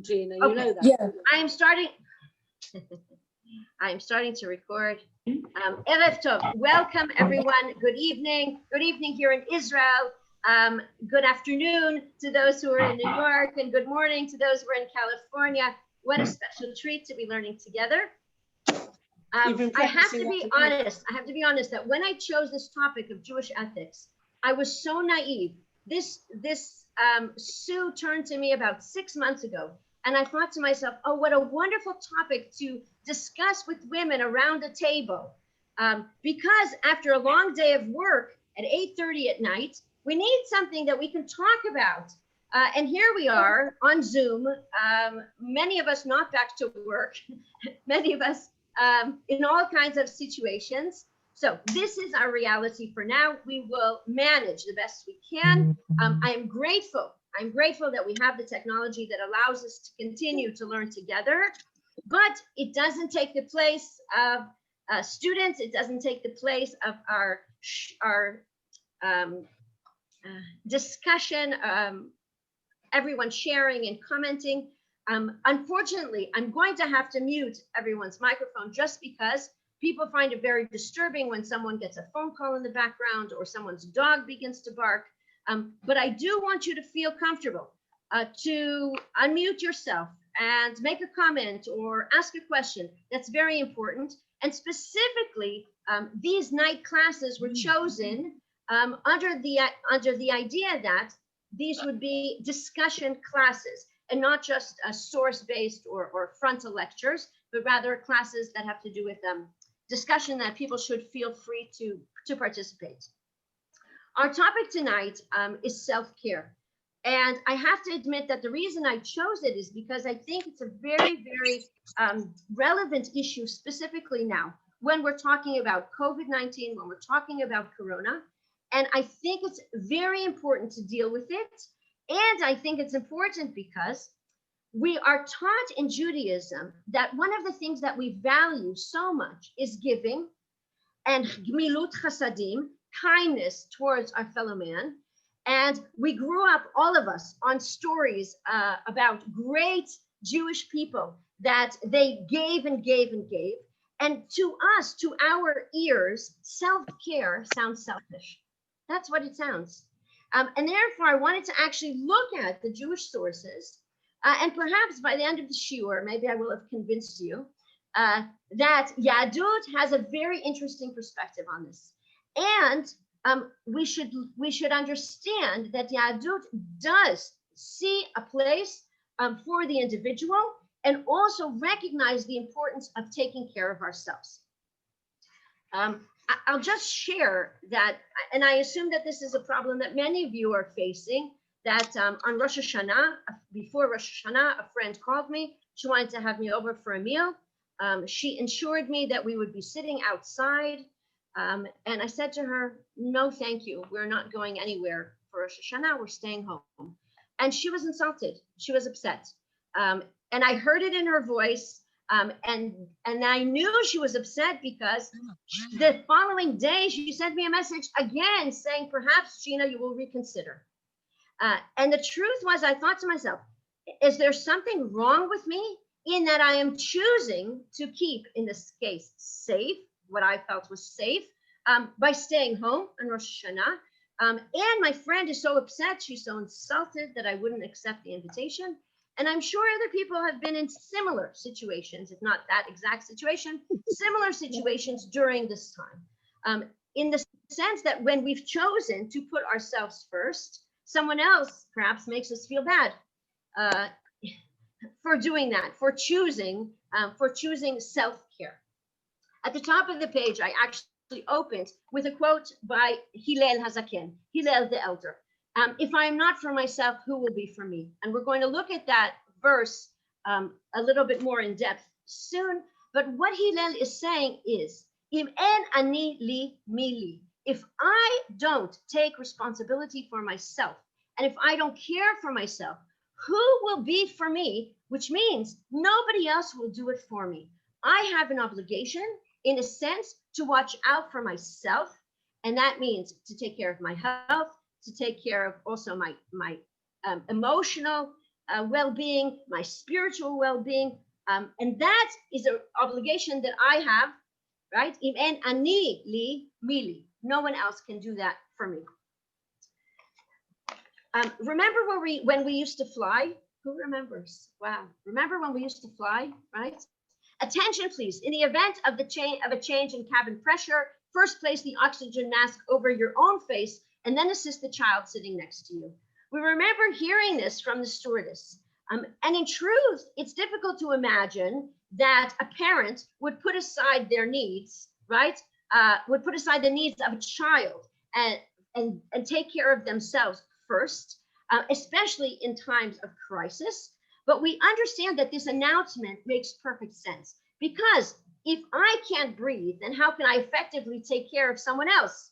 Gina, you Okay. know that. Yeah. I'm starting to record. Erev Tov. Welcome everyone. Good evening. Good evening here in Israel. Good afternoon to those who are in New York, and good morning to those who are in California. What a special treat to be learning together. I have to be honest. I have to be honest that when I chose this topic of Jewish ethics, I was so naive. Sue turned to me about 6 months ago, and I thought to myself, oh, what a wonderful topic to discuss with women around a table. Because after a long day of work at 8:30 at night, we need something that we can talk about. And here we are on Zoom, many of us not back to work, many of us in all kinds of situations. So this is our reality for now. We will manage the best we can. I'm grateful that we have the technology that allows us to continue to learn together, but it doesn't take the place of students. It doesn't take the place of our discussion, everyone sharing and commenting. Unfortunately, I'm going to have to mute everyone's microphone just because people find it very disturbing when someone gets a phone call in the background or someone's dog begins to bark. But I do want you to feel comfortable to unmute yourself and make a comment or ask a question. That's very important. And specifically, these night classes were chosen under the idea that these would be discussion classes and not just source-based or frontal lectures, but rather classes that have to do with discussion that people should feel free to participate. Our topic tonight is self-care. And I have to admit that the reason I chose it is because I think it's a very, very relevant issue specifically now when we're talking about COVID-19, when we're talking about Corona. And I think it's very important to deal with it. And I think it's important because we are taught in Judaism that one of the things that we value so much is giving and gmilut chasadim, kindness towards our fellow man. And we grew up, all of us, on stories about great Jewish people that they gave and gave and gave. And to us, to our ears, self-care sounds selfish. That's what it sounds. And therefore, I wanted to actually look at the Jewish sources. And perhaps by the end of the shiur, maybe I will have convinced you that Yahadut has a very interesting perspective on this. And we should understand that Yahadut does see a place for the individual and also recognize the importance of taking care of ourselves. I'll just share that, and I assume that this is a problem that many of you are facing, that on Rosh Hashanah, before Rosh Hashanah, a friend called me. She wanted to have me over for a meal. She ensured me that we would be sitting outside. And I said to her, no, thank you. We're not going anywhere for Rosh Hashanah. We're staying home. And she was insulted. She was upset. And I heard it in her voice. And I knew she was upset because the following day, she sent me a message again saying, perhaps, Gina, you will reconsider. And the truth was, I thought to myself, is there something wrong with me in that I am choosing to keep, in this case, safe, what I felt was safe, by staying home on Rosh Hashanah. And my friend is so upset, she's so insulted that I wouldn't accept the invitation. And I'm sure other people have been in similar situations, if not that exact situation, similar situations during this time. In the sense that when we've chosen to put ourselves first, someone else perhaps makes us feel bad for doing that, for choosing self-care. At the top of the page, I actually opened with a quote by Hillel Hazaken, Hillel the elder. If I am not for myself, who will be for me? And we're going to look at that verse a little bit more in depth soon. But what Hillel is saying is, Im en ani li mi li. If I don't take responsibility for myself, and if I don't care for myself, who will be for me? Which means nobody else will do it for me. I have an obligation, in a sense, to watch out for myself. And that means to take care of my health, to take care of also my emotional well-being, my spiritual well-being. And that is an obligation that I have, right? Im en ani li mili. No one else can do that for me. Remember when we used to fly? Who remembers? Wow. Remember when we used to fly, right? Attention, please. In the event of a change in cabin pressure, first place the oxygen mask over your own face and then assist the child sitting next to you. We remember hearing this from the stewardess. And in truth, it's difficult to imagine that a parent would put aside their needs, right? Would put aside the needs of a child and take care of themselves first, especially in times of crisis. But we understand that this announcement makes perfect sense, because if I can't breathe, then how can I effectively take care of someone else?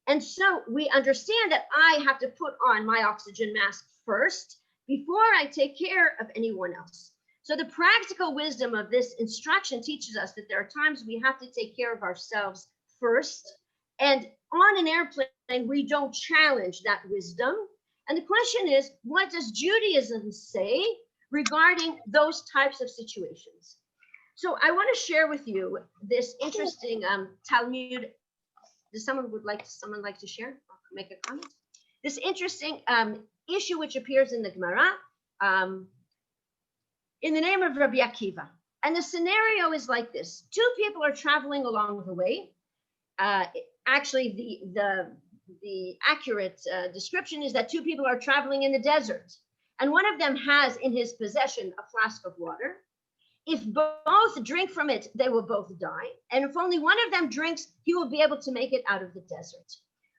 And so we understand that I have to put on my oxygen mask first before I take care of anyone else. So the practical wisdom of this instruction teaches us that there are times we have to take care of ourselves first. And on an airplane, we don't challenge that wisdom. And the question is, what does Judaism say regarding those types of situations? So I want to share with you this interesting Talmud. Does someone like to share or make a comment? This interesting issue which appears in the Gemara in the name of Rabbi Akiva. And the scenario is like this. Two people are traveling along the way. Actually, the accurate description is that two people are traveling in the desert. And one of them has in his possession a flask of water. If both drink from it, they will both die. And if only one of them drinks, he will be able to make it out of the desert.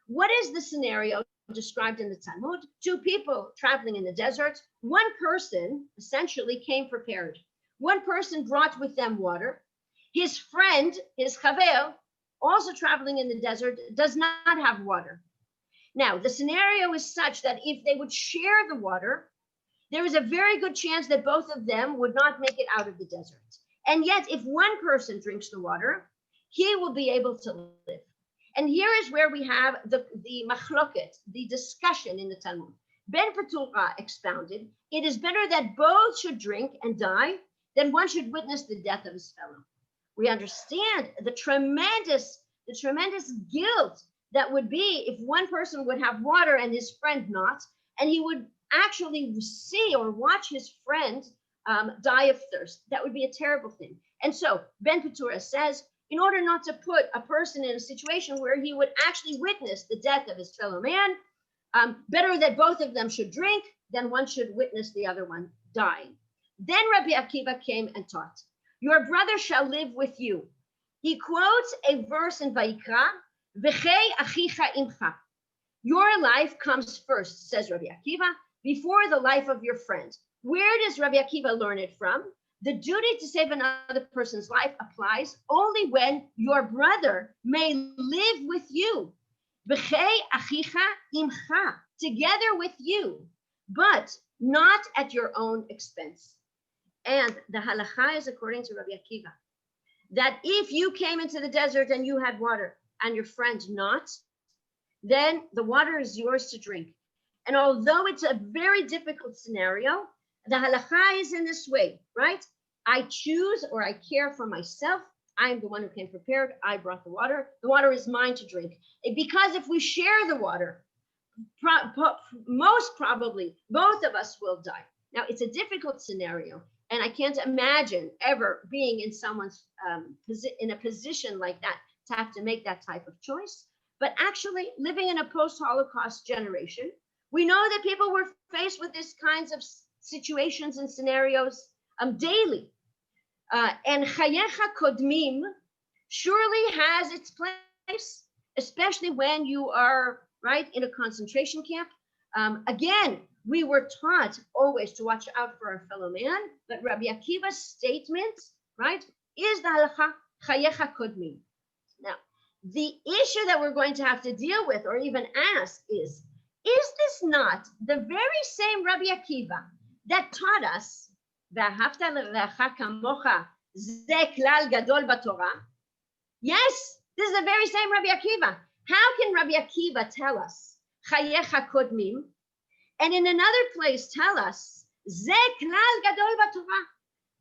What is the scenario described in the Talmud? Two people traveling in the desert. One person essentially came prepared. One person brought with them water. His friend, his chaver, also traveling in the desert, does not have water. Now, the scenario is such that if they would share the water, there is a very good chance that both of them would not make it out of the desert. And yet, if one person drinks the water, he will be able to live. And here is where we have the machloket, the discussion in the Talmud. Ben Petura expounded, it is better that both should drink and die than one should witness the death of his fellow. We understand the tremendous guilt that would be if one person would have water and his friend not, and he would actually see or watch his friend die of thirst. That would be a terrible thing. And so Ben Petura says, in order not to put a person in a situation where he would actually witness the death of his fellow man, better that both of them should drink than one should witness the other one dying. Then Rabbi Akiva came and taught, your brother shall live with you. He quotes a verse in Vayikra, V'chei achicha imcha. Your life comes first, says Rabbi Akiva, before the life of your friend. Where does Rabbi Akiva learn it from? The duty to save another person's life applies only when your brother may live with you. B'chei achicha imcha, together with you, but not at your own expense. And the halacha is according to Rabbi Akiva, that if you came into the desert and you had water and your friend not, then the water is yours to drink. And although it's a very difficult scenario, the halacha is in this way, right? I choose or I care for myself. I'm the one who came prepared. I brought the water. The water is mine to drink. Because if we share the water, most probably both of us will die. Now, it's a difficult scenario, and I can't imagine ever being in someone's in a position like that to have to make that type of choice. But actually, living in a post-Holocaust generation, we know that people were faced with these kinds of situations and scenarios daily. And chayecha kodmim surely has its place, especially when you are right in a concentration camp. Again, we were taught always to watch out for our fellow man, but Rabbi Akiva's statement, right, is the halacha chayecha kodmim. Now, the issue that we're going to have to deal with or even ask is this not the very same Rabbi Akiva that taught us ואהבת לרעך כמוך זה כלל גדול בתורה? Yes, this is the very same Rabbi Akiva. How can Rabbi Akiva tell us חייך קודמים, and in another place tell us Ze klal gadol b'Torah,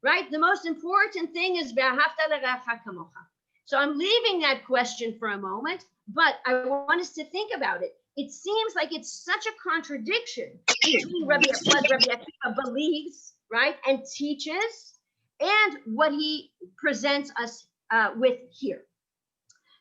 right? The most important thing is ve'ahavta l'reacha kamocha. So I'm leaving that question for a moment, but I want us to think about it. It seems like it's such a contradiction between what Rabbi Akiva believes, right, and teaches, and what he presents us with here.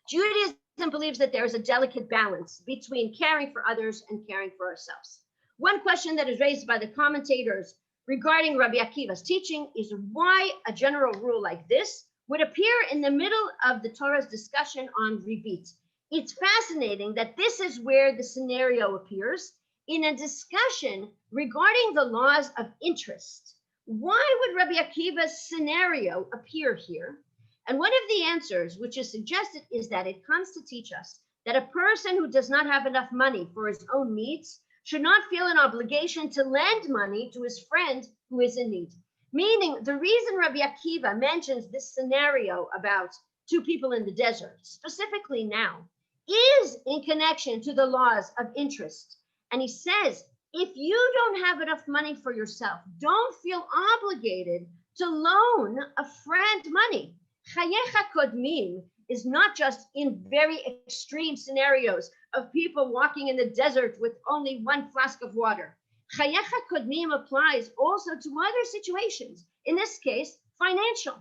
Judaism believes that there is a delicate balance between caring for others and caring for ourselves. One question that is raised by the commentators regarding Rabbi Akiva's teaching is why a general rule like this would appear in the middle of the Torah's discussion on ribit. It's fascinating that this is where the scenario appears in a discussion regarding the laws of interest. Why would Rabbi Akiva's scenario appear here? And one of the answers which is suggested is that it comes to teach us that a person who does not have enough money for his own needs should not feel an obligation to lend money to his friend who is in need. Meaning, the reason Rabbi Akiva mentions this scenario about two people in the desert, specifically now, is in connection to the laws of interest. And he says, if you don't have enough money for yourself, don't feel obligated to loan a friend money. Chayecha kodmim is not just in very extreme scenarios of people walking in the desert with only one flask of water. Chayecha kodmim applies also to other situations, in this case, financial,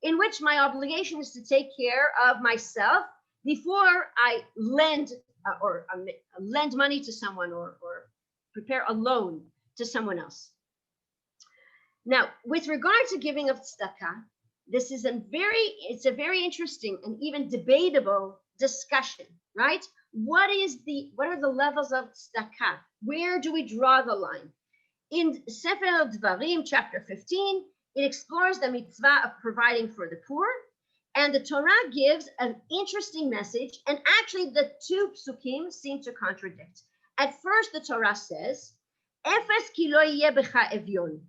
in which my obligation is to take care of myself before I lend money to someone or prepare a loan to someone else. Now, with regard to giving of tzedakah, this is it's a very interesting and even debatable discussion, right? What are the levels of tzedakah? Where do we draw the line? In Sefer Dvarim, chapter 15, it explores the mitzvah of providing for the poor. And the Torah gives an interesting message, and actually the two psukim seem to contradict. At first, the Torah says, "Efes ki lo yeh becha evyon."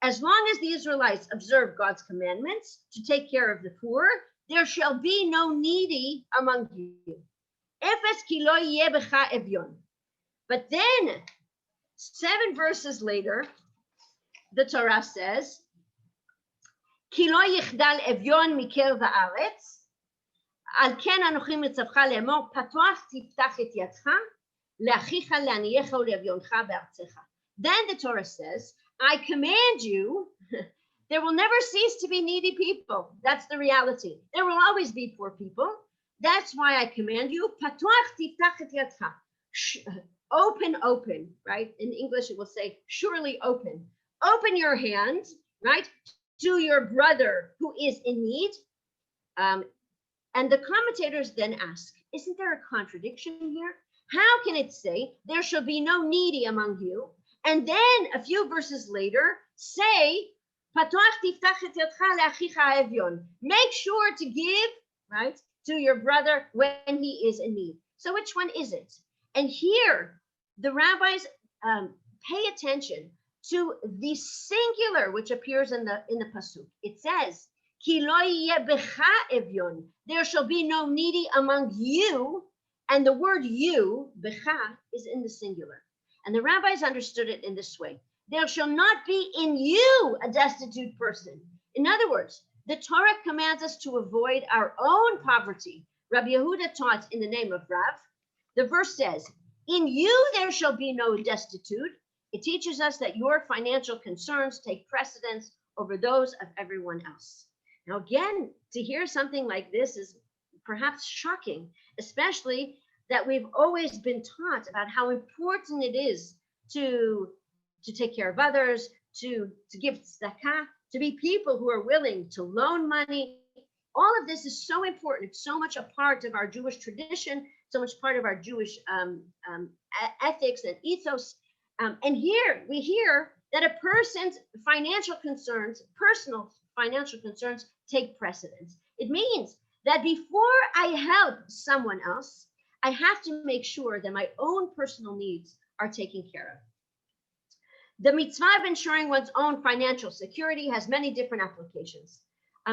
As long as the Israelites observe God's commandments to take care of the poor, there shall be no needy among you. Efes ki lo yeh becha evyon. But then, 7 verses later, the Torah says, כי לא יחדל אביון מקרב הארץ, על כן אנוכי מצווך לאמור, פתוח תפתח את ידך, לאחיך לענייך ולאביונך בארצך. Then the Torah says, I command you, there will never cease to be needy people. That's the reality. There will always be poor people. That's why I command you, patuach tiftach et yadcha. Open, right? In English, it will say, surely open. Open your hand, right? To your brother who is in need. And the commentators then ask, isn't there a contradiction here? How can it say there shall be no needy among you? And then a few verses later say, make sure to give, right, to your brother when he is in need. So which one is it? And here the rabbis pay attention to the singular which appears in the pasuk. It says, "Ki lo yeh becha evyon." There shall be no needy among you, and the word "you" becha is in the singular. And the rabbis understood it in this way: there shall not be in you a destitute person. In other words, the Torah commands us to avoid our own poverty. Rabbi Yehuda taught in the name of Rav. The verse says, "In you there shall be no destitute." It teaches us that your financial concerns take precedence over those of everyone else. Now, again, to hear something like this is perhaps shocking, especially that we've always been taught about how important it is to take care of others, to give tzedakah, to be people who are willing to loan money. All of this is so important. It's so much a part of our Jewish tradition, so much part of our Jewish ethics and ethos. And here we hear that a person's financial concerns, personal financial concerns, take precedence. It means that before I help someone else, I have to make sure that my own personal needs are taken care of. The mitzvah of ensuring one's own financial security has many different applications.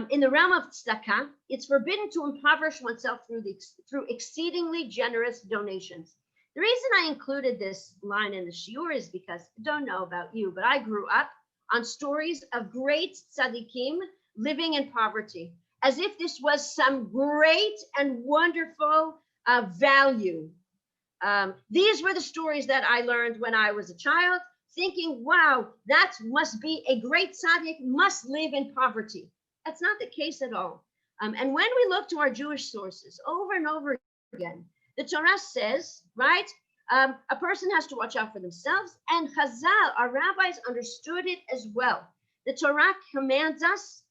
In the realm of tzedakah, it's forbidden to impoverish oneself through exceedingly generous donations. The reason I included this line in the shiur is because I don't know about you, but I grew up on stories of great tzaddikim living in poverty, as if this was some great and wonderful value. These were the stories that I learned when I was a child, thinking, wow, that must be a great tzaddik, must live in poverty. That's not the case at all. And when we look to our Jewish sources over and over again, the Torah says, right, a person has to watch out for themselves. And Chazal, our rabbis, understood it as well. The Torah commands us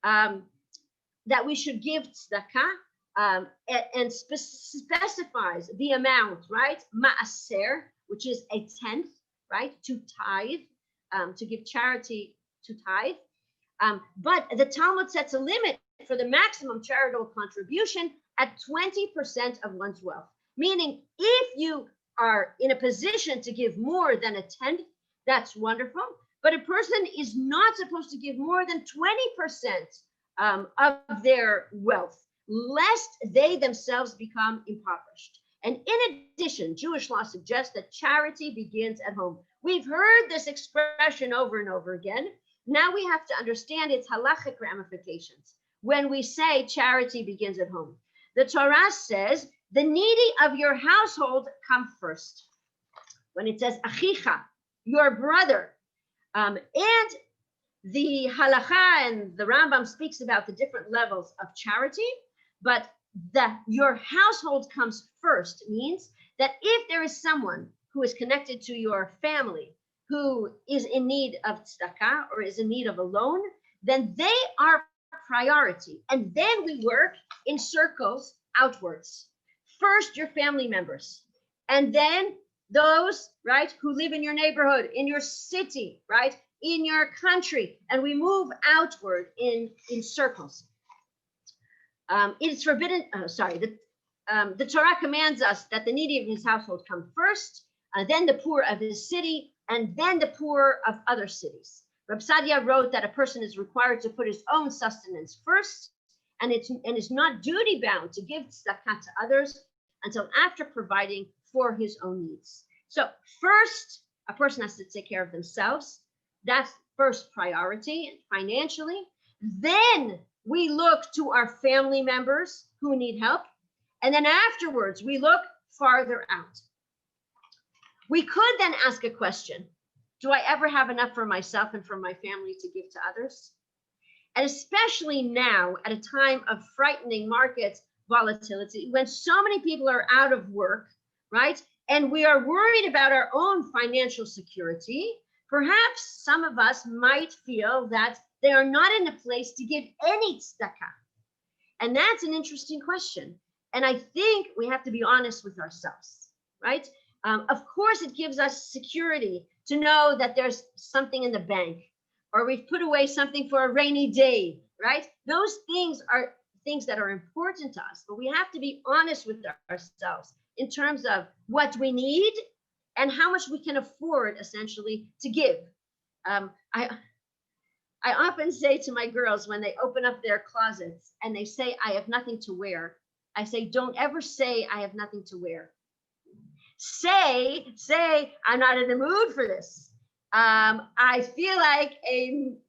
that we should give tzedakah, and specifies the amount, right? Ma'aser, which is a tenth, right? To tithe, to give charity, to tithe. But the Talmud sets a limit for the maximum charitable contribution at 20% of one's wealth. Meaning, if you are in a position to give more than a tenth, that's wonderful. But a person is not supposed to give more than 20% of their wealth, lest they themselves become impoverished. And in addition, Jewish law suggests that charity begins at home. We've heard this expression over and over again. Now we have to understand its halachic ramifications. When we say charity begins at home, the Torah says the needy of your household come first. When it says achicha, your brother, and the halacha and the Rambam speaks about the different levels of charity, but that your household comes first means that if there is someone who is connected to your family who is in need of tzedakah or is in need of a loan, then they are priority. And then we work in circles outwards. First, your family members, and then those, right, who live in your neighborhood, in your city, right, in your country, and we move outward in circles. It's forbidden, the Torah commands us that the needy of his household come first, then the poor of his city, and then the poor of other cities. Reb Sadia wrote that a person is required to put his own sustenance first, and is not duty bound to give tzedakah to others until after providing for his own needs. So first, a person has to take care of themselves. That's first priority financially. Then we look to our family members who need help. And then afterwards, we look farther out. We could then ask a question. Do I ever have enough for myself and for my family to give to others? And especially now, at a time of frightening market volatility, when so many people are out of work, right? And we are worried about our own financial security, perhaps some of us might feel that they are not in a place to give any tzedakah. And that's an interesting question. And I think we have to be honest with ourselves, right? Of course, it gives us security to know that there's something in the bank, or we've put away something for a rainy day, right? Those things are things that are important to us, but we have to be honest with ourselves in terms of what we need and how much we can afford, essentially, to give. I often say to my girls when they open up their closets and they say, I have nothing to wear, I say, don't ever say I have nothing to wear. Say, I'm not in the mood for this. I feel like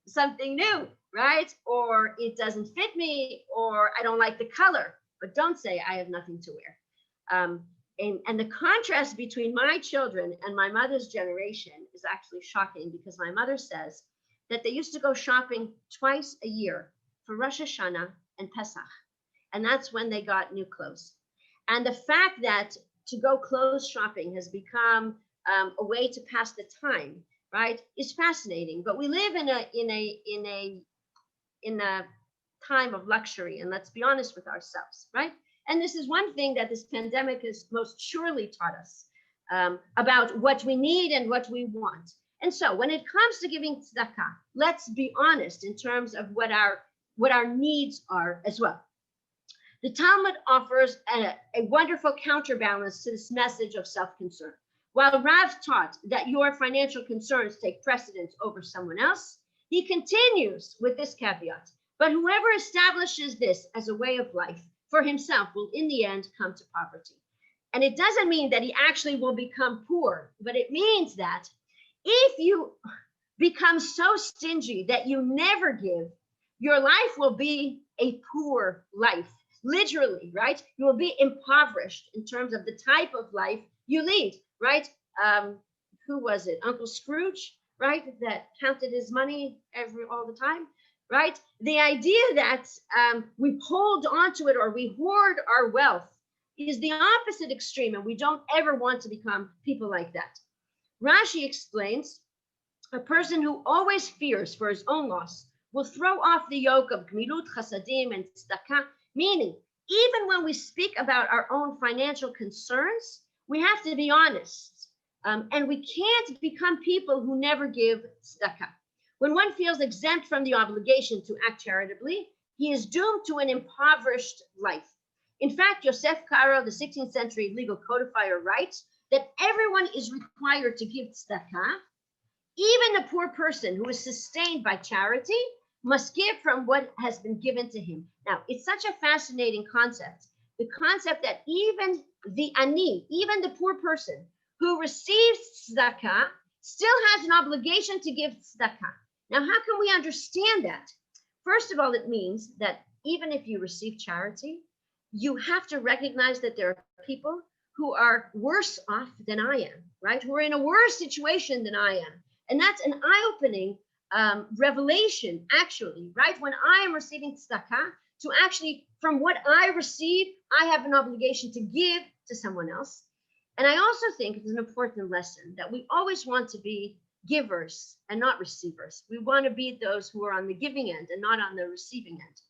something new, right? Or it doesn't fit me, or I don't like the color, but don't say I have nothing to wear. And the contrast between my children and my mother's generation is actually shocking, because my mother says that they used to go shopping twice a year for Rosh Hashanah and Pesach. And that's when they got new clothes. And the fact that to go clothes shopping has become a way to pass the time, right, is fascinating. But we live in a time of luxury, and let's be honest with ourselves, right? And this is one thing that this pandemic has most surely taught us about what we need and what we want. And so when it comes to giving tzedakah, let's be honest in terms of what our needs are as well. The Talmud offers a wonderful counterbalance to this message of self-concern. While Rav taught that your financial concerns take precedence over someone else, he continues with this caveat: but whoever establishes this as a way of life for himself will in the end come to poverty. And it doesn't mean that he actually will become poor, but it means that if you become so stingy that you never give, your life will be a poor life, literally, right? You will be impoverished in terms of the type of life you lead, right? Who was it? Uncle Scrooge, right? That counted his money all the time, right? The idea that we hold onto it or we hoard our wealth is the opposite extreme, and we don't ever want to become people like that. Rashi explains, a person who always fears for his own loss will throw off the yoke of gmilut chasadim and tzedakah, meaning even when we speak about our own financial concerns, we have to be honest. And we can't become people who never give tzedakah. When one feels exempt from the obligation to act charitably, he is doomed to an impoverished life. In fact, Yosef Karo, the 16th century legal codifier, writes that everyone is required to give tzedakah. Even a poor person who is sustained by charity must give from what has been given to him. Now, it's such a fascinating concept. The concept that even the ani, even the poor person who receives tzedakah, still has an obligation to give tzedakah. Now, how can we understand that? First of all, it means that even if you receive charity, you have to recognize that there are people who are worse off than I am, right? Who are in a worse situation than I am. And that's an eye-opening revelation, actually, right? When I am receiving tzedakah, to actually, from what I receive, I have an obligation to give to someone else. And I also think it's an important lesson that we always want to be givers and not receivers. We want to be those who are on the giving end and not on the receiving end.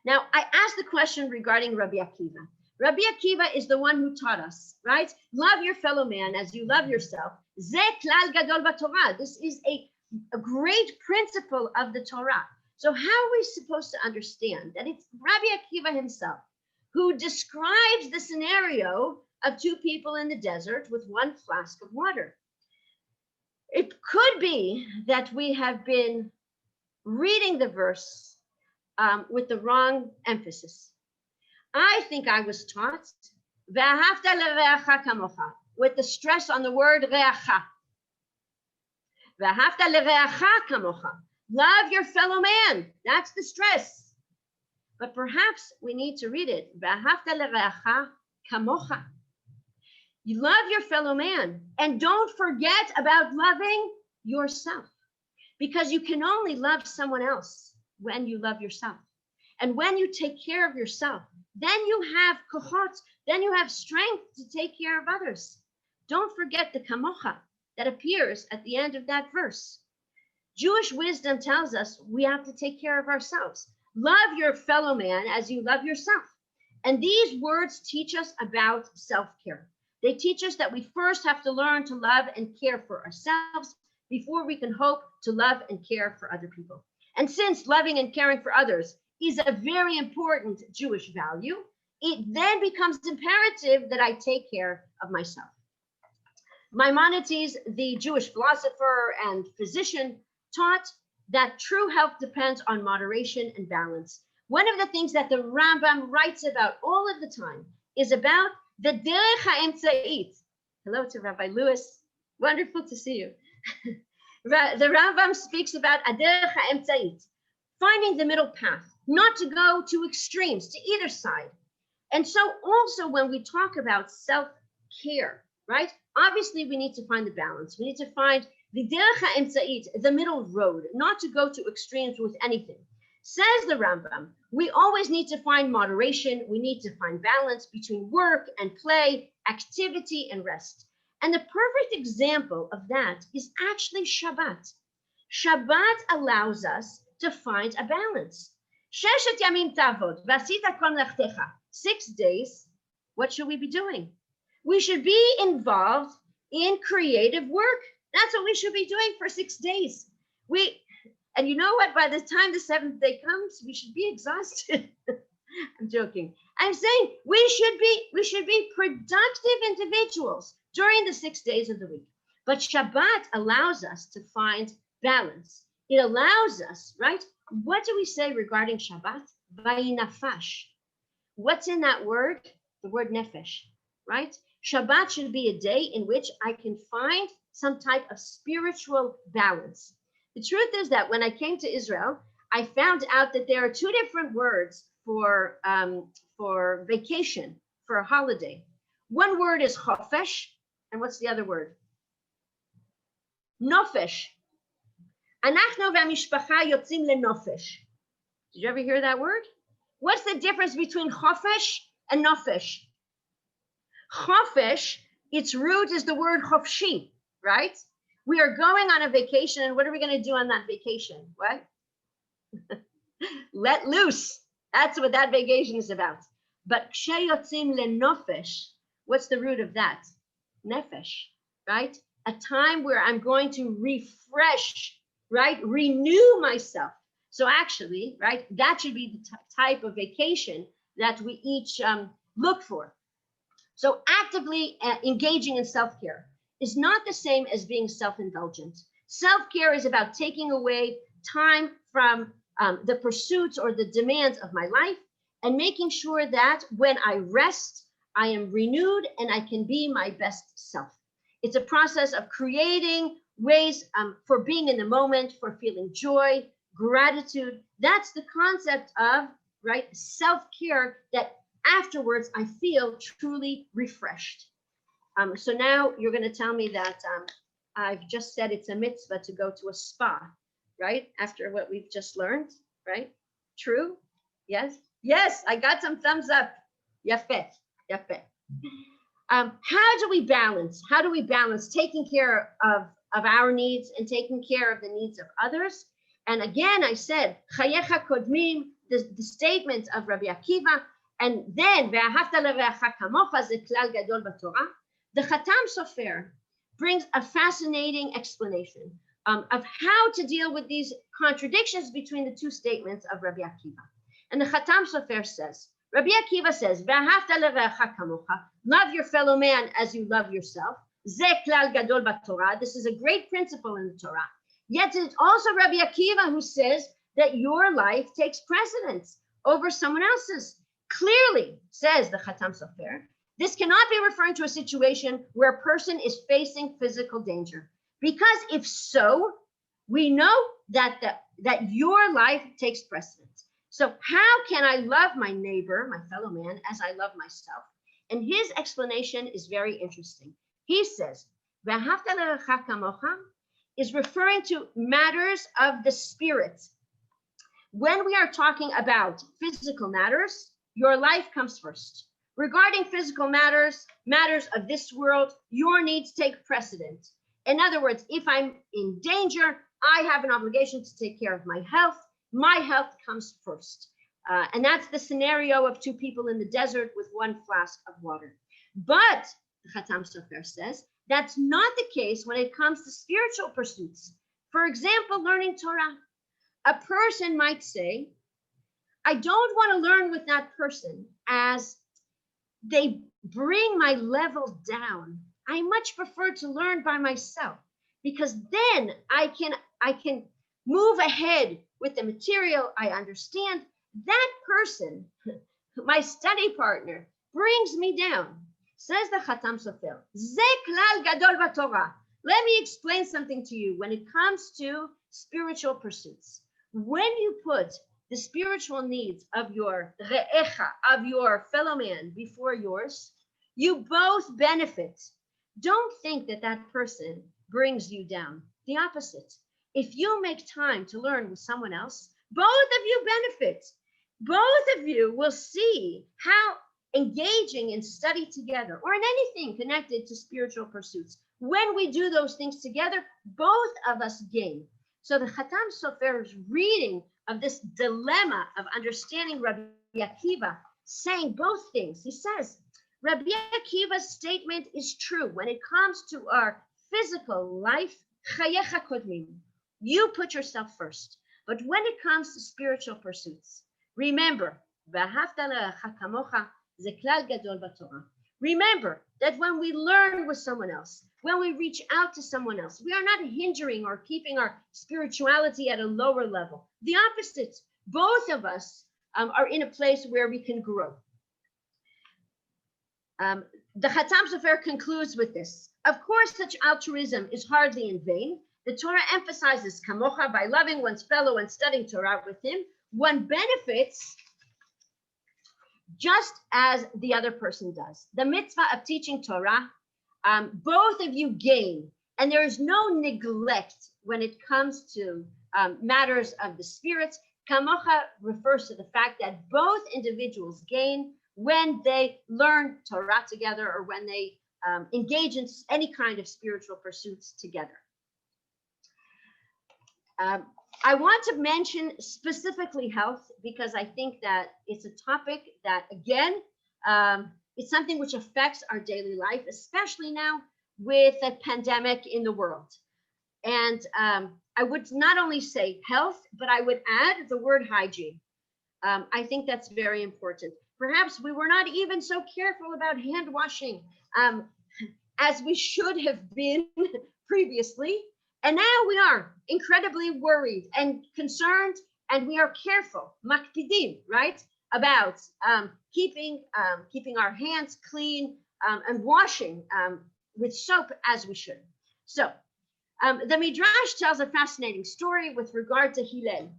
Now, I asked the question regarding Rabbi Akiva. Rabbi Akiva is the one who taught us, right? Love your fellow man as you love yourself. Ze klal gadol b'Torah. This is a great principle of the Torah. So how are we supposed to understand that it's Rabbi Akiva himself who describes the scenario of two people in the desert with one flask of water? It could be that we have been reading the verse with the wrong emphasis. I think I was taught "Ve'ahavta le'reacha kamocha" with the stress on the word reacha. Ve'ahavta le'reacha kamocha. Love your fellow man. That's the stress. But perhaps we need to read it "Ve'ahavta le'reacha kamocha." You love your fellow man, and don't forget about loving yourself, because you can only love someone else when you love yourself. And when you take care of yourself, then you have kochot, then you have strength to take care of others. Don't forget the kamocha that appears at the end of that verse. Jewish wisdom tells us we have to take care of ourselves. Love your fellow man as you love yourself. And these words teach us about self-care. They teach us that we first have to learn to love and care for ourselves before we can hope to love and care for other people. And since loving and caring for others is a very important Jewish value, it then becomes imperative that I take care of myself. Maimonides, the Jewish philosopher and physician, taught that true health depends on moderation and balance. One of the things that the Rambam writes about all of the time is about the derech ha'emtza'it. Hello to Rabbi Lewis. Wonderful to see you. The Rambam speaks about derech ha'emtza'it, finding the middle path, not to go to extremes, to either side. And so also when we talk about self-care, right? Obviously we need to find the balance. We need to find the derech ha'emtza'it, the middle road, not to go to extremes with anything. Says the Rambam, we always need to find moderation. We need to find balance between work and play, activity and rest. And the perfect example of that is actually Shabbat. Shabbat allows us to find a balance. Sheshet yamim tavod, v'asita kol melahtecha. 6 days, what should we be doing? We should be involved in creative work. That's what we should be doing for 6 days. And you know what? By the time the 7th day comes, we should be exhausted. I'm joking. I'm saying we should be productive individuals during the 6 days of the week. But Shabbat allows us to find balance. It allows us, right? What do we say regarding Shabbat? Vayinafash. What's in that word? The word nefesh. right? Shabbat should be a day in which I can find some type of spiritual balance. The truth is that when I came to Israel, I found out that there are two different words for vacation, for a holiday. One word is chofesh, and what's the other word? Nofesh. Anachnu v'hamishpacha yotzim lenofesh. Did you ever hear that word? What's the difference between chofesh and nofesh? Chofesh, its root is the word chofshi, right? We are going on a vacation, and what are we going to do on that vacation? What? Let loose. That's what that vacation is about. But ksheyotzim lenofesh, what's the root of that? Nefesh, right? A time where I'm going to refresh, right? Renew myself. So actually, right, that should be the type of vacation that we each look for. So actively engaging in self-care is not the same as being self-indulgent. Self-care is about taking away time from the pursuits or the demands of my life and making sure that when I rest, I am renewed and I can be my best self. It's a process of creating ways for being in the moment, for feeling joy, gratitude. That's the concept of, right, self-care, that afterwards I feel truly refreshed. So now you're going to tell me that I've just said it's a mitzvah to go to a spa, right? After what we've just learned, right? True? Yes? Yes, I got some thumbs up. Yafet, yafet. How do we balance? How do we balance taking care of our needs and taking care of the needs of others? And again, I said, Chayecha Kodmim, the statements of Rabbi Akiva, and then Ve'ahavta le'reacha kamocha ze klal gadol b'Torah. The Khatam Sofer brings a fascinating explanation of how to deal with these contradictions between the two statements of Rabbi Akiva. And the Khatam Sofer says, Rabbi Akiva says, Ve'ahavta le'reacha kamocha, love your fellow man as you love yourself. Ze klal gadol b'Torah. This is a great principle in the Torah. Yet it's also Rabbi Akiva who says that your life takes precedence over someone else's. Clearly, says the Khatam Sofer, this cannot be referring to a situation where a person is facing physical danger. Because if so, we know that your life takes precedence. So how can I love my neighbor, my fellow man, as I love myself? And his explanation is very interesting. He says, Ve'ahavta le'reacha kamocha is referring to matters of the spirit. When we are talking about physical matters, your life comes first. Regarding physical matters, matters of this world, your needs take precedent. In other words, if I'm in danger, I have an obligation to take care of my health. My health comes first. And that's the scenario of two people in the desert with one flask of water. But the Khatam Sofer says, that's not the case when it comes to spiritual pursuits. For example, learning Torah. A person might say, I don't want to learn with that person as they bring my level down. I much prefer to learn by myself because then I can move ahead with the material I understand. That person, my study partner, brings me down. Says the Khatam Sofer, Ze klal gadol b'Torah. Let me explain something to you when it comes to spiritual pursuits. When you put the spiritual needs of your re'echa, of your fellow man before yours, you both benefit. Don't think that that person brings you down. The opposite. If you make time to learn with someone else, both of you benefit. Both of you will see how engaging in study together or in anything connected to spiritual pursuits, when we do those things together, both of us gain. So the Khatam Sofer's reading of this dilemma of understanding Rabbi Akiva, saying both things. He says, Rabbi Akiva's statement is true when it comes to our physical life. Chayecha kodmim. You put yourself first. But when it comes to spiritual pursuits, remember, Ve'ahavta le'reacha kamocha ze klal gadol b'Torah. Remember that when we learn with someone else, when we reach out to someone else, we are not hindering or keeping our spirituality at a lower level. The opposite. Both of us are in a place where we can grow. The Chatam Sofer concludes with this. Of course, such altruism is hardly in vain. The Torah emphasizes kamocha, by loving one's fellow and studying Torah with him, one benefits just as the other person does. The mitzvah of teaching Torah, both of you gain, and there is no neglect when it comes to matters of the spirits. Kamocha refers to the fact that both individuals gain when they learn Torah together, or when they engage in any kind of spiritual pursuits together. I want to mention specifically health, because I think that it's a topic that, again, it's something which affects our daily life, especially now with a pandemic in the world. And I would not only say health, but I would add the word hygiene. I think that's very important. Perhaps we were not even so careful about hand washing as we should have been previously. And now we are incredibly worried and concerned, and we are careful, makpidim, right, about keeping our hands clean and washing with soap as we should. So the Midrash tells a fascinating story with regard to Hillel.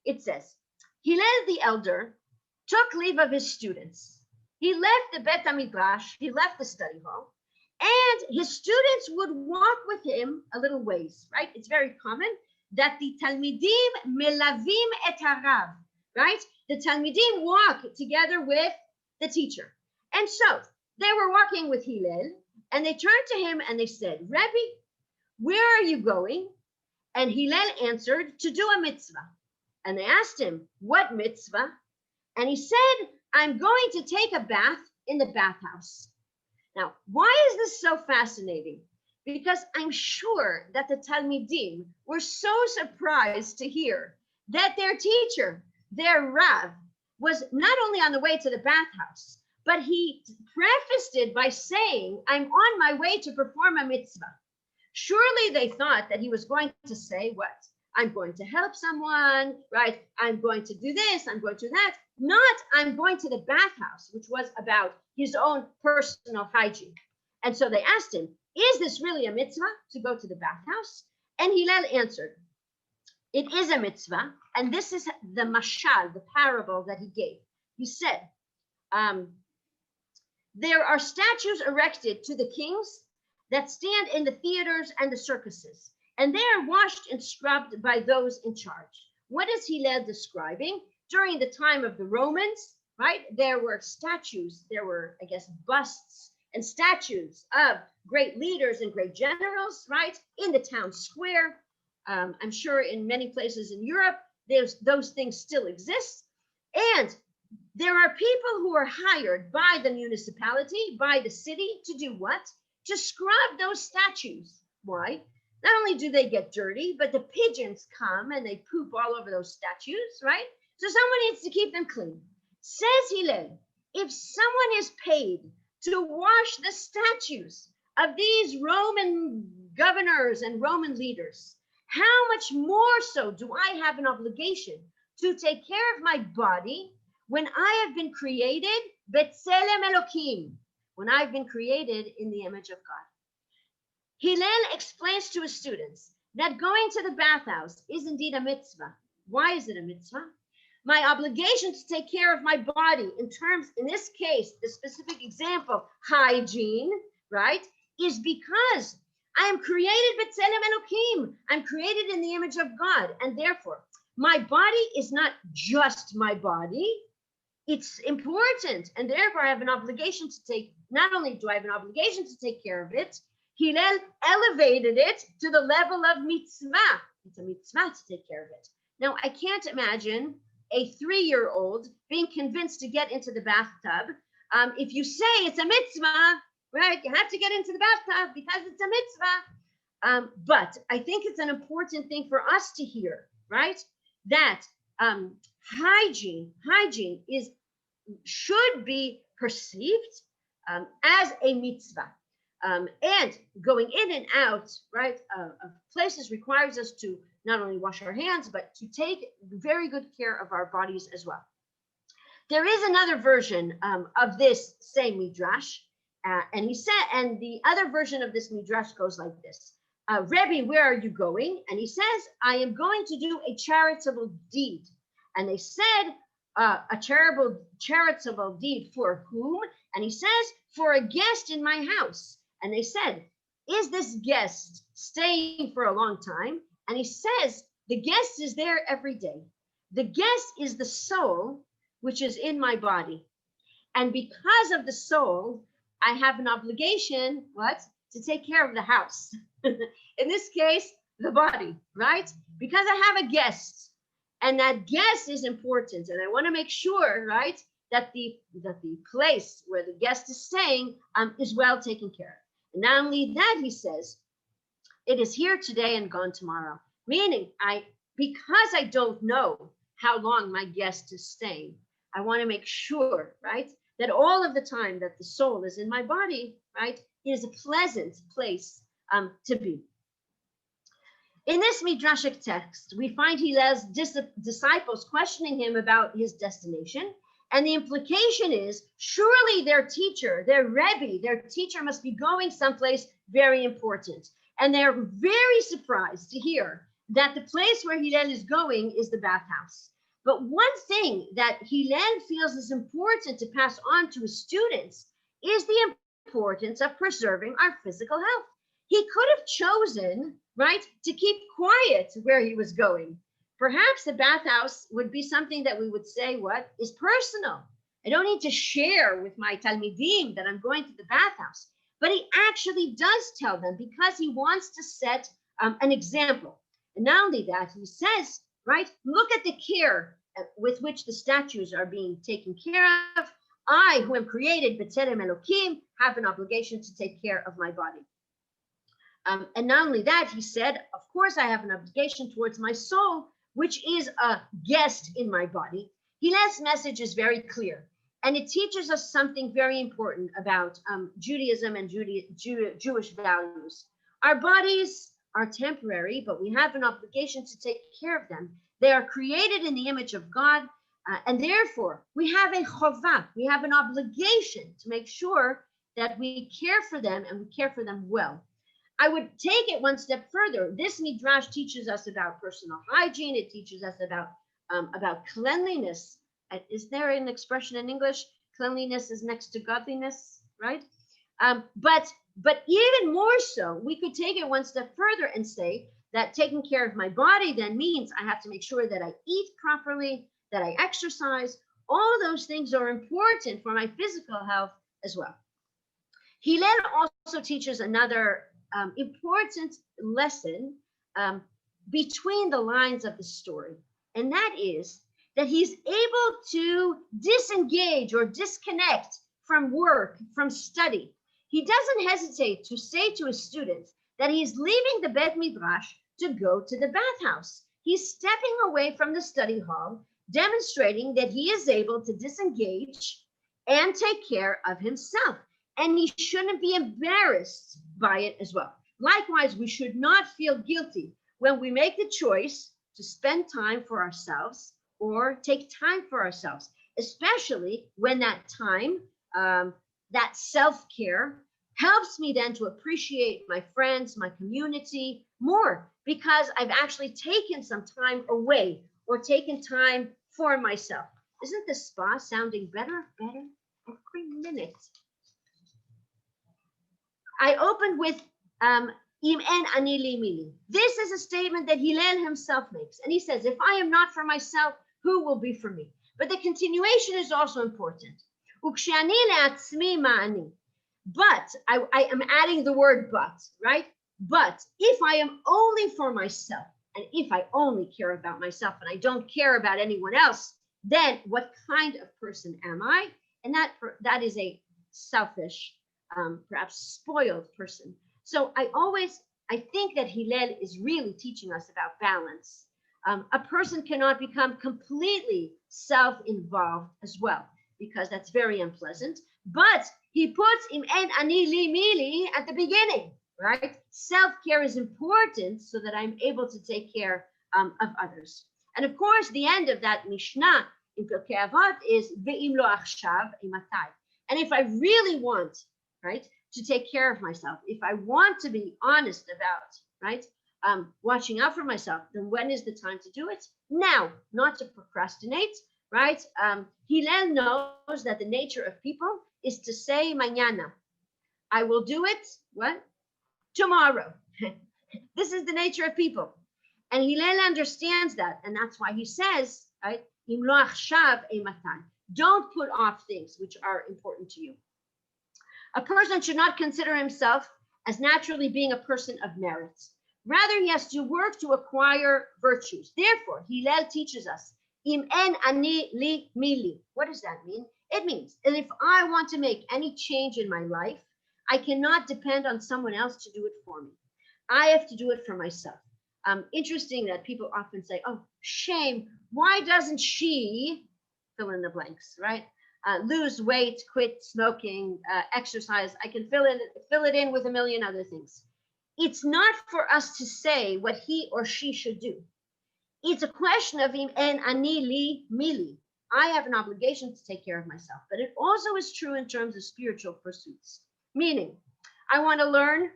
It says, Hillel the elder took leave of his students. He left the Bet HaMidrash, he left the study hall, and his students would walk with him a little ways, right? It's very common that the Talmidim melavim et harav, right? The Talmidim walk together with the teacher. And so they were walking with Hillel, and they turned to him and they said, Rebbe, where are you going? And Hillel answered, to do a mitzvah. And they asked him, what mitzvah? And he said, I'm going to take a bath in the bathhouse. Now, why is this so fascinating? Because I'm sure that the Talmidim were so surprised to hear that their teacher, their Rav, was not only on the way to the bathhouse, but he prefaced it by saying, I'm on my way to perform a mitzvah. Surely they thought that he was going to say what? I'm going to help someone, right? I'm going to do this, I'm going to do that. Not, I'm going to the bathhouse, which was about his own personal hygiene. And so they asked him, is this really a mitzvah to go to the bathhouse? And Hillel answered, it is a mitzvah. And this is the mashal, the parable that he gave. He said, there are statues erected to the kings that stand in the theaters and the circuses, and they are washed and scrubbed by those in charge. What is Hillel describing? During the time of the Romans, right, there were statues, there were, I guess, busts and statues of great leaders and great generals, right, in the town square. I'm sure in many places in Europe, those things still exist. And there are people who are hired by the municipality, by the city, to do what? To scrub those statues. Why? Not only do they get dirty, but the pigeons come and they poop all over those statues, right? So someone needs to keep them clean. Says Hillel, if someone is paid to wash the statues of these Roman governors and Roman leaders, how much more so do I have an obligation to take care of my body when I have been created, B'Tselem Elokim, when I've been created in the image of God. Hillel explains to his students that going to the bathhouse is indeed a mitzvah. Why is it a mitzvah? My obligation to take care of my body in terms, in this case, the specific example, hygiene, right, is because I am created B'Tselem Elokim. I'm created in the image of God. And therefore, my body is not just my body. It's important. And therefore, I have an obligation to take, not only do I have an obligation to take care of it, Hillel elevated it to the level of mitzvah. It's a mitzvah to take care of it. Now, I can't imagine a 3-year-old being convinced to get into the bathtub. If you say it's a mitzvah, right, you have to get into the bathtub because it's a mitzvah. But I think it's an important thing for us to hear, right, that hygiene should be perceived as a mitzvah. And going in and out, right, of places requires us to not only wash our hands, but to take very good care of our bodies as well. There is another version of this same midrash. And he said, and the other version of this midrash goes like this. Rebbe, where are you going? And he says, I am going to do a charitable deed. And they said, a charitable deed for whom? And he says, for a guest in my house. And they said, is this guest staying for a long time? And he says, the guest is there every day. The guest is the soul, which is in my body. And because of the soul, I have an obligation, what? To take care of the house. In this case, the body, right? Because I have a guest, and that guest is important. And I want to make sure, right, that the place where the guest is staying is well taken care of. And not only that, he says, it is here today and gone tomorrow. Meaning, because I don't know how long my guest is staying, I want to make sure, right, that all of the time that the soul is in my body, right, is a pleasant place to be. In this midrashic text, we find Hillel's disciples questioning him about his destination. And the implication is, surely their teacher, their Rebbe, their teacher must be going someplace very important. And they're very surprised to hear that the place where Hillel is going is the bathhouse. But one thing that Hillel feels is important to pass on to his students is the importance of preserving our physical health. He could have chosen, right, to keep quiet where he was going. Perhaps the bathhouse would be something that we would say, what, is personal. I don't need to share with my talmidim that I'm going to the bathhouse. But he actually does tell them because he wants to set an example. And not only that, he says, right, look at the care with which the statues are being taken care of. I, who am created, B'Tselem Elokim, have an obligation to take care of my body. And not only that, he said, of course, I have an obligation towards my soul, which is a guest in my body. Hillel's message is very clear, and it teaches us something very important about Judaism and Jewish values. Our bodies are temporary, but we have an obligation to take care of them. They are created in the image of God, and therefore we have a chovah, we have an obligation to make sure that we care for them and we care for them well. I would take it one step further. This midrash teaches us about personal hygiene. It teaches us about cleanliness. Is there an expression in English? Cleanliness is next to godliness, right? But even more so, we could take it one step further and say that taking care of my body then means I have to make sure that I eat properly, that I exercise. All those things are important for my physical health as well. Hillel also teaches another important lesson between the lines of the story, and that is that he's able to disengage or disconnect from work, from study. He doesn't hesitate to say to his students that he's leaving the Bet Midrash to go to the bathhouse. He's stepping away from the study hall, demonstrating that he is able to disengage and take care of himself. And he shouldn't be embarrassed by it as well. Likewise, we should not feel guilty when we make the choice to spend time for ourselves or take time for ourselves, especially when that time, that self-care helps me then to appreciate my friends, my community more, because I've actually taken some time away or taken time for myself. Isn't the spa sounding better every minute? I opened with Im en ani li mili. This is a statement that Hillel himself makes. And he says, if I am not for myself, who will be for me? But the continuation is also important. Ukshani le'atzmi ma'ani. But, I am adding the word but, right? But if I am only for myself, and if I only care about myself and I don't care about anyone else, then what kind of person am I? And that is a selfish, perhaps spoiled person. So I think that Hillel is really teaching us about balance. A person cannot become completely self-involved as well, because that's very unpleasant. But he puts im en ani li mili at the beginning, right? Self-care is important so that I'm able to take care of others. And of course, the end of that Mishnah in Pirkei Avot is ve'im lo achshav imatai. And if I really want right, to take care of myself, if I want to be honest about, right, watching out for myself, then when is the time to do it? Now, not to procrastinate, right? Hillel knows that the nature of people is to say mañana. I will do it, what? Tomorrow. This is the nature of people. And Hillel understands that. And that's why he says, right, don't put off things which are important to you. A person should not consider himself as naturally being a person of merit. Rather, he has to work to acquire virtues. Therefore, Hillel teaches us, Im en ani li mili. What does that mean? It means that if I want to make any change in my life, I cannot depend on someone else to do it for me. I have to do it for myself. Interesting that people often say, oh, shame, why doesn't she fill in the blanks, right? Lose weight, quit smoking, exercise. I can fill it in with a million other things. It's not for us to say what he or she should do. It's a question of him en ani li mili. I have an obligation to take care of myself, but it also is true in terms of spiritual pursuits. Meaning, I want to learn.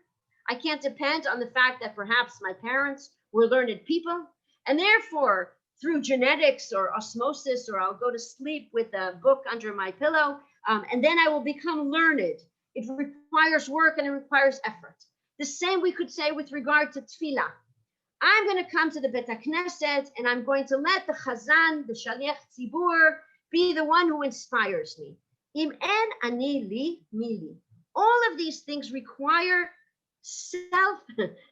I can't depend on the fact that perhaps my parents were learned people, and therefore, through genetics or osmosis, or I'll go to sleep with a book under my pillow, and then I will become learned. It requires work and it requires effort. The same we could say with regard to tefillah. I'm going to come to the Bet HaKnesset and I'm going to let the Chazan, the Shaliach Tzibur, be the one who inspires me. Im en ani li mili. All of these things require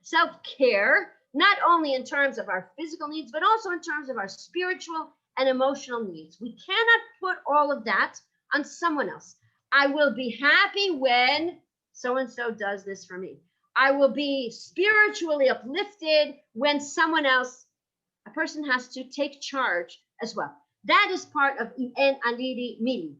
self-care, not only in terms of our physical needs, but also in terms of our spiritual and emotional needs. We cannot put all of that on someone else. I will be happy when so-and-so does this for me. I will be spiritually uplifted when someone else, a person has to take charge as well. That is part of en anidi mili.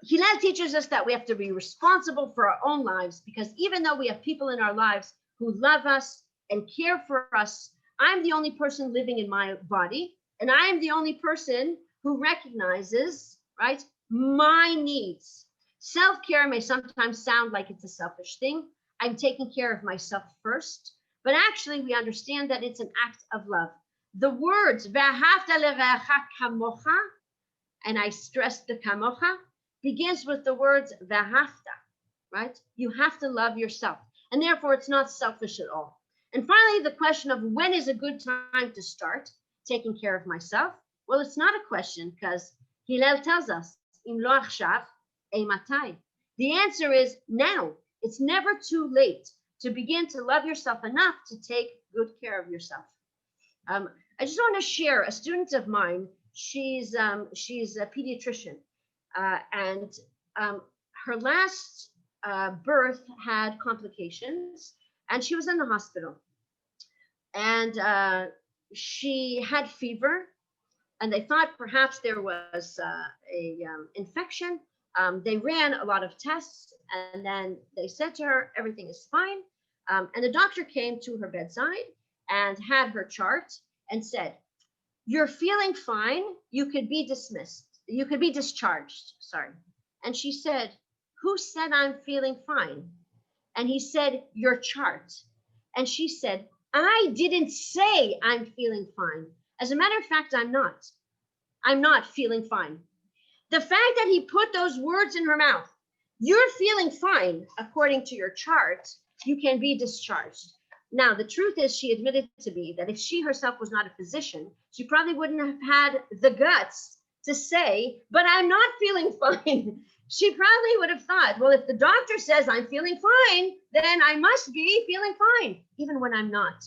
Hillel teaches us that we have to be responsible for our own lives, because even though we have people in our lives who love us and care for us, I'm the only person living in my body, and I am the only person who recognizes, right, my needs. Self-care may sometimes sound like it's a selfish thing. I'm taking care of myself first, but actually we understand that it's an act of love. The words "V'ahavta le'reacha kamocha," and I stress the kamocha, begins with the words "v'ahavta," right? You have to love yourself, and therefore it's not selfish at all. And finally, the question of when is a good time to start taking care of myself? Well, it's not a question, because Hillel tells us, "Im lo achshav, eimatai." The answer is now. It's never too late to begin to love yourself enough to take good care of yourself. I just want to share a student of mine. She's a pediatrician, and her last birth had complications, and she was in the hospital. And she had fever, and they thought perhaps there was a infection. They ran a lot of tests, and then they said to her, everything is fine. And the doctor came to her bedside and had her chart and said, you're feeling fine. You could be dismissed. You could be discharged. Sorry. And she said, who said I'm feeling fine? And he said, your chart. And she said, I didn't say I'm feeling fine. As a matter of fact, I'm not. I'm not feeling fine. The fact that he put those words in her mouth, you're feeling fine, according to your chart, you can be discharged. Now, the truth is, she admitted to me that if she herself was not a physician, she probably wouldn't have had the guts to say, but I'm not feeling fine. She probably would have thought, well, if the doctor says I'm feeling fine, then I must be feeling fine, even when I'm not.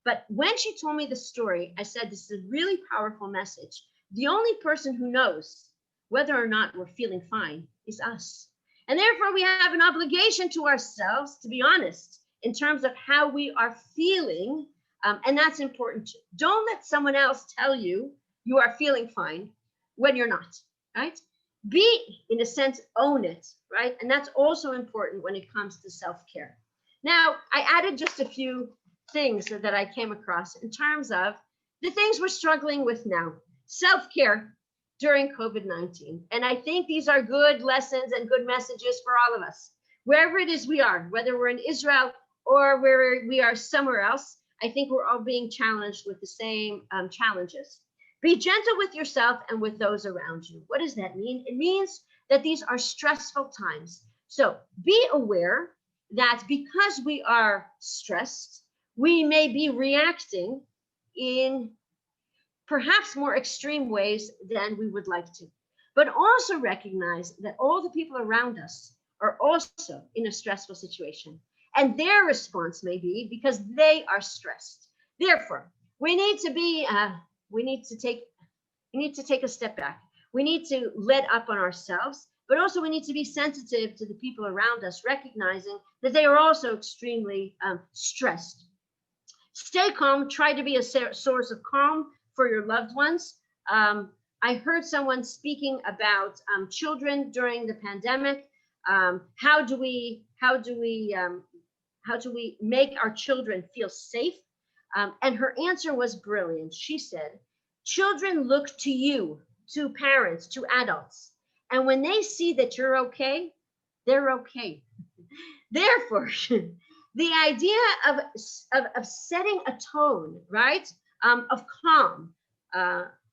But when she told me the story, I said, this is a really powerful message. The only person who knows whether or not we're feeling fine is us. And therefore, we have an obligation to ourselves to be honest in terms of how we are feeling. And that's important too. Don't let someone else tell you you are feeling fine when you're not, right? Be, in a sense, own it, right? And that's also important when it comes to self-care. Now, I added just a few things that I came across in terms of the things we're struggling with now. Self-care. during COVID-19. And I think these are good lessons and good messages for all of us. Wherever it is we are, whether we're in Israel or where we are somewhere else, I think we're all being challenged with the same challenges. Be gentle with yourself and with those around you. What does that mean? It means that these are stressful times. So be aware that because we are stressed, we may be reacting in perhaps more extreme ways than we would like to. But also recognize that all the people around us are also in a stressful situation. And their response may be because they are stressed. Therefore, we need to take a step back. We need to let up on ourselves, but also we need to be sensitive to the people around us, recognizing that they are also extremely stressed. Stay calm. Try to be a source of calm for your loved ones. I heard someone speaking about children during the pandemic. How do we make our children feel safe? And her answer was brilliant. She said, children look to you, to parents, to adults. And when they see that you're okay, they're okay. Therefore, the idea of setting a tone, right, of calm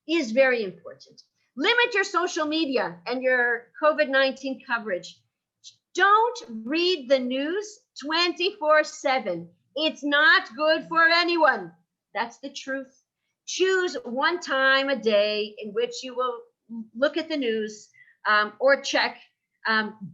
is very important. Limit your social media and your COVID-19 coverage. Don't read the news 24/7. It's not good for anyone. That's the truth. Choose one time a day in which you will look at the news or check.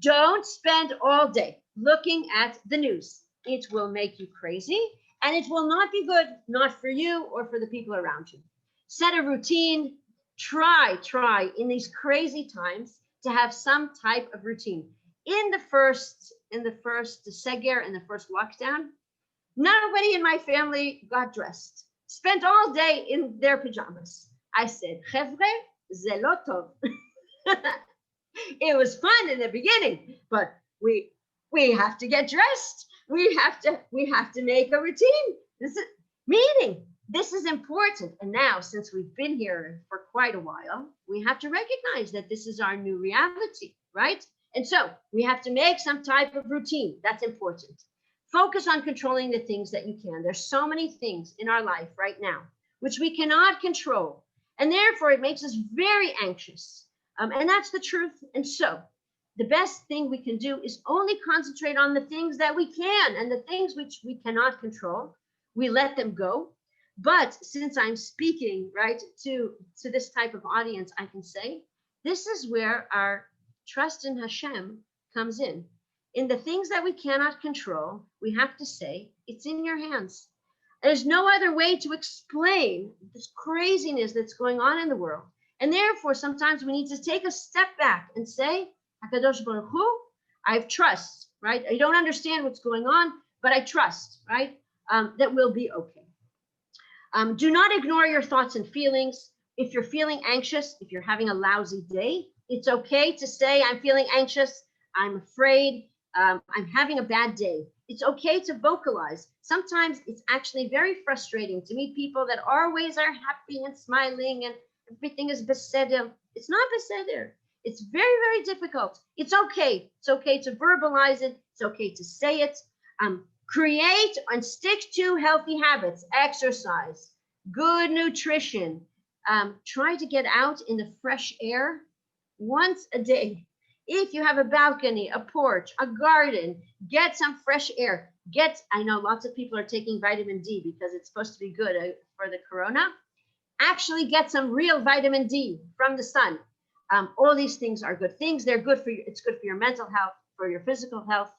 Don't spend all day looking at the news. It will make you crazy and it will not be good, not for you or for the people around you. Set a routine. Try in these crazy times to have some type of routine. In the first seger, in the first lockdown, nobody in my family got dressed. Spent all day in their pajamas. I said, "Chevre, ze lo tov." It was fun in the beginning, but we have to get dressed. We have to make a routine. This is important. And now, since we've been here for quite a while, we have to recognize that this is our new reality, right? And so we have to make some type of routine. That's important. Focus on controlling the things that you can. There's so many things in our life right now which we cannot control. And therefore, it makes us very anxious. And that's the truth. And so the best thing we can do is only concentrate on the things that we can, and the things which we cannot control, we let them go. But since I'm speaking, right, to this type of audience, I can say, this is where our trust in Hashem comes in. In the things that we cannot control, we have to say, it's in your hands. There's no other way to explain this craziness that's going on in the world. And therefore, sometimes we need to take a step back and say, HaKadosh Baruch Hu, I have trust, right? I don't understand what's going on, but I trust, right? That we'll be okay. Do not ignore your thoughts and feelings. If you're feeling anxious, if you're having a lousy day, it's okay to say, I'm feeling anxious, I'm afraid, I'm having a bad day. It's okay to vocalize. Sometimes it's actually very frustrating to meet people that always are happy and smiling and everything is beseder. It's not beseder. It's very, very difficult. It's okay. It's okay to verbalize it. It's okay to say it. Create and stick to healthy habits, exercise, good nutrition. Try to get out in the fresh air once a day. If you have a balcony, a porch, a garden, get some fresh air. I know lots of people are taking vitamin D because it's supposed to be good for the corona. Actually get some real vitamin D from the sun. All these things are good things. They're good for you. It's good for your mental health, for your physical health.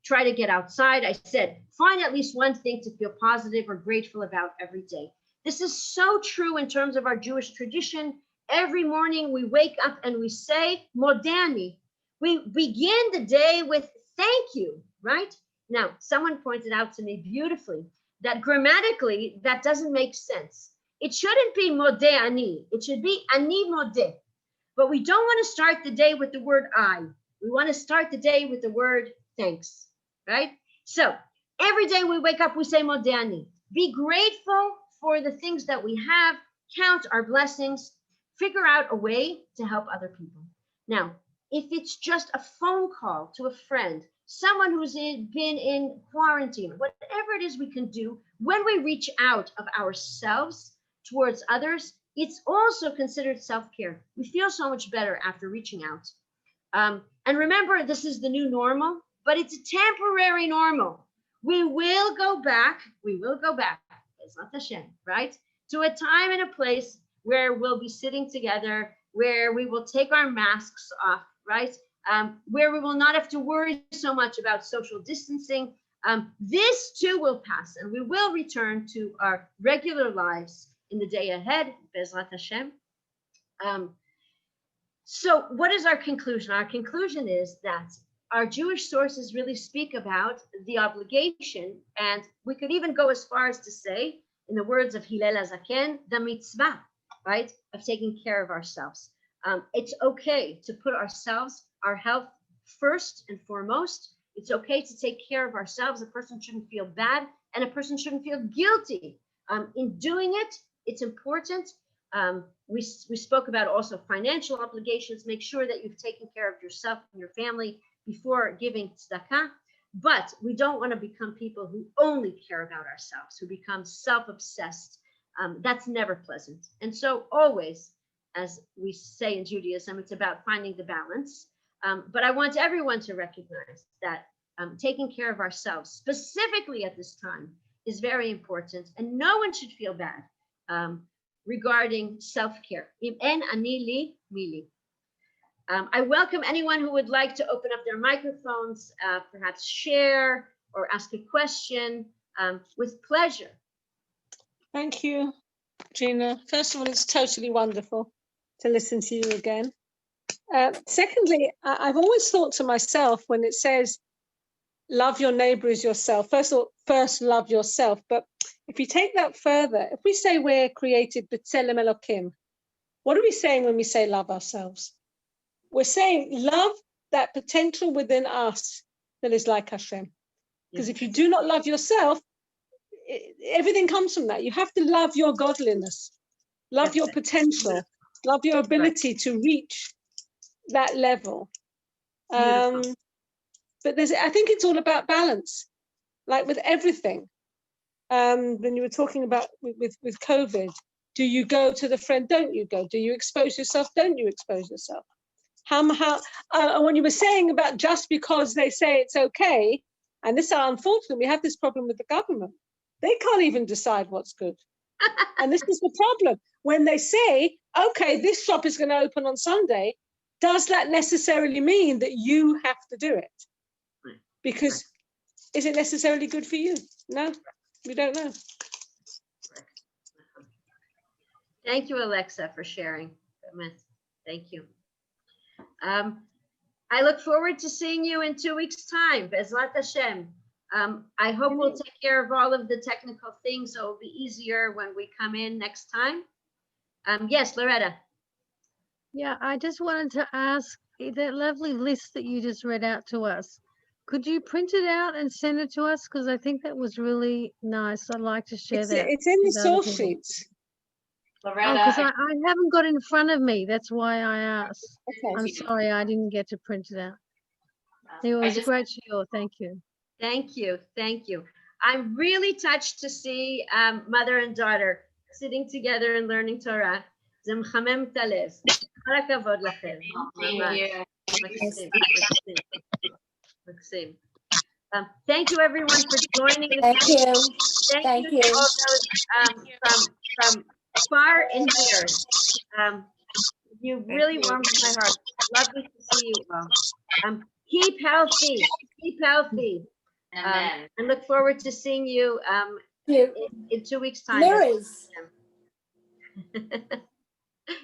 Try to get outside. I said, find at least one thing to feel positive or grateful about every day. This is so true in terms of our Jewish tradition. Every morning we wake up and we say, Modani. We begin the day with thank you, right? Now, someone pointed out to me beautifully that grammatically, that doesn't make sense. It shouldn't be modeh ani. It should be ani modeh. But we don't want to start the day with the word I. We want to start the day with the word thanks, right? So every day we wake up, we say modeh ani. Be grateful for the things that we have. Count our blessings. figure out a way to help other people. Now, if it's just a phone call to a friend, someone who's been in quarantine, whatever it is we can do, when we reach out of ourselves towards others, it's also considered self-care. We feel so much better after reaching out. And remember, this is the new normal, but it's a temporary normal. We will go back, Bezrat Hashem, right? To a time and a place where we'll be sitting together, where we will take our masks off, right? Where we will not have to worry so much about social distancing. This too will pass, and we will return to our regular lives in the day ahead, Bezrat Hashem. So what is our conclusion? Our conclusion is that our Jewish sources really speak about the obligation, and we could even go as far as to say, in the words of Hillel HaZaken, the mitzvah, right, of taking care of ourselves. It's okay to put ourselves, our health first and foremost. It's okay to take care of ourselves. A person shouldn't feel bad, and a person shouldn't feel guilty in doing it. It's important. We spoke about also financial obligations. Make sure that you've taken care of yourself and your family before giving tzedakah. But we don't want to become people who only care about ourselves, who become self-obsessed. That's never pleasant. And so always, as we say in Judaism, it's about finding the balance. But I want everyone to recognize that taking care of ourselves, specifically at this time, is very important. And no one should feel bad regarding self-care. En ani li mili. I welcome anyone who would like to open up their microphones, perhaps share or ask a question with pleasure. Thank you, Gina. First of all, it's totally wonderful to listen to you again. Secondly, I've always thought to myself when it says, love your neighbor as yourself, first love yourself. But if you take that further, if we say we're created b'tselem Elokim, what are we saying when we say love ourselves? We're saying love that potential within us that is like Hashem. Because if you do not love yourself, everything comes from that. You have to love your godliness, love your potential, love your ability to reach that level. But I think it's all about balance, like with everything. When you were talking about with COVID, do you go to the friend? Don't you go? Do you expose yourself? Don't you expose yourself? When you were saying about just because they say it's okay, and this, unfortunately, we have this problem with the government. They can't even decide what's good. And this is the problem. When they say, okay, this shop is going to open on Sunday, does that necessarily mean that you have to do it? Because is it necessarily good for you? No, we don't know. Thank you, Alexa, for sharing. Thank you. I look forward to seeing you in 2 weeks' time, Bezrat Hashem. I hope we'll take care of all of the technical things, so it'll be easier when we come in next time. Yes, Loretta. Yeah, I just wanted to ask, that lovely list that you just read out to us, could you print it out and send it to us? Because I think that was really nice. I'd like to share that. It's in the source sheets. Loretta, because I haven't got it in front of me. That's why I asked. Okay. I'm sorry, I didn't get to print it out. It was great show. Thank you. Thank you. Thank you. I'm really touched to see mother and daughter sitting together and learning Torah. זה מחמם את הלב. כל הכבוד לכם. מקסים. Thank you, everyone, for joining. Thank you. Thank you to all those from far and near. You really warmed my heart. Lovely to see you all. Keep healthy. Keep healthy. And look forward to seeing you in 2 weeks' time. Mirrors.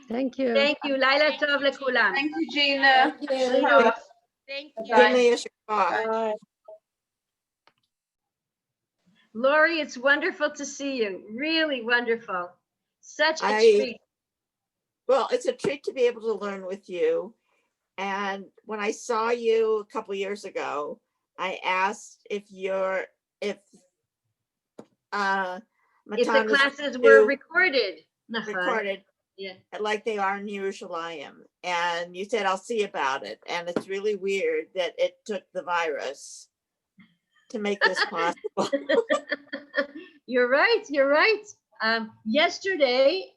Thank you. Thank you. Laila Tov lekulam. Thank you, Gina. Thank you. Thank you. Bye. Lori, it's wonderful to see you. Really wonderful. Such a treat. Well, it's a treat to be able to learn with you. And when I saw you a couple years ago, I asked if the classes were recorded. Yeah. like they are in Yerushalayim. And you said, I'll see about it. And it's really weird that it took the virus to make this possible. You're right. You're right. Yesterday,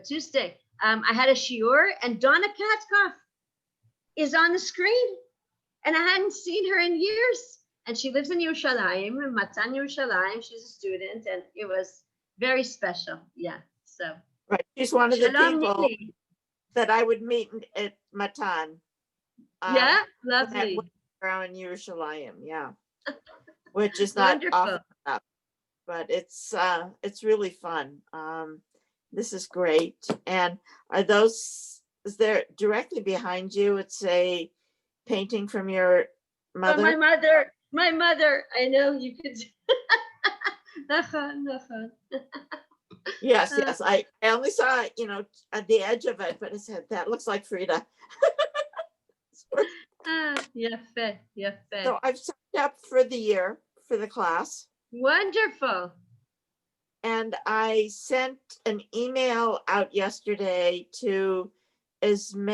Tuesday, I had a shiur, and Donna Katkoff is on the screen, and I hadn't seen her in years. And she lives in Yerushalayim, in Matan Yerushalayim. She's a student, and it was very special. Yeah. So. Right. She's one of the Shalom, people Nili. that I would meet at Matan. Yeah, that lovely. went around Yerushalayim, yeah. Which is not Wonderful. often enough, but it's really fun. This is great. And is there directly behind you? It's a painting from your Oh, mother. my mother. I know you could. Nachon. Yes. I only saw, at the edge of it, but I said, that looks like Frida. Yafe. So I've signed up for the year for the class. Wonderful. And I sent an email out yesterday to as many